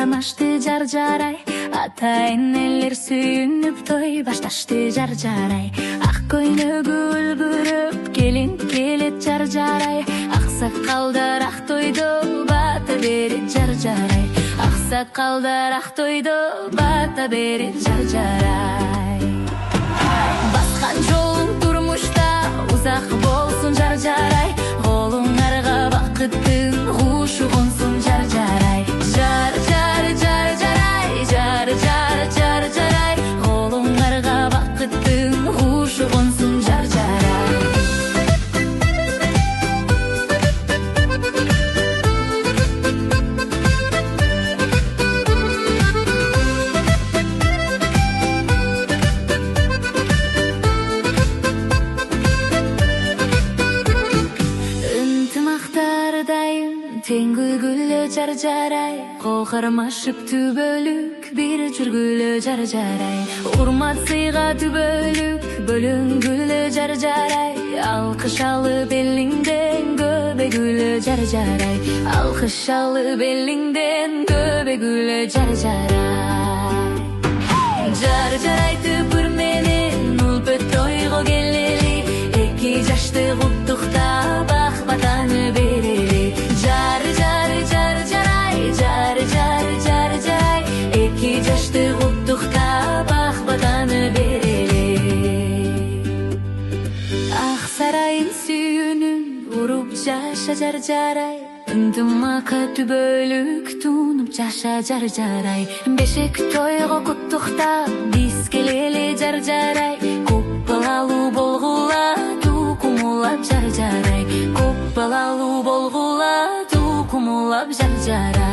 жанашты жар жарай, ата энелер сүйүнүп той башташты жар жарай. Ак көйнөгү үлбүрөп келин келет жар жарай, аксакалдар ак тойдо бата берет жар жарай. Аксакалдар ак тойдо бата берет жар жарай. Баскан жолуң турмушта узак болсун жар жарай, колуңарга бакыттын кушу консун жар жарай. Жар жар жар жарай, жар жар жар жарай, колуңарга бакыттын кушу консун жар жарай. Тең күлгүлө жар жарай, кол кармашып түбөлүк бир жүргүлө жар жарай. Урмат сыйга түбөлүк бөлүнгүлө жар жарай, алкышалы белиңден көбөгүлө жар жарай. Алкышалы белиңден көбөгүлө жар жарай. Жар жарай түпүр менен улпөт тойго келели, эки жашты куттуктап ак батаны берели. Жар жар жар жарай, жар жар жар жарай, эки жашты куттуктап ак батаны берели. Ак сарайын сүйүүнүн уруп жаша жар жарай, ынтымакка түбөлүк тунуп жаша жар жарай. Бешек тойго куттуктап биз келели жар жарай, көп балалуу болгула тукумулап жар жарай. Көп балалуу болгула тукумулап жар жарай.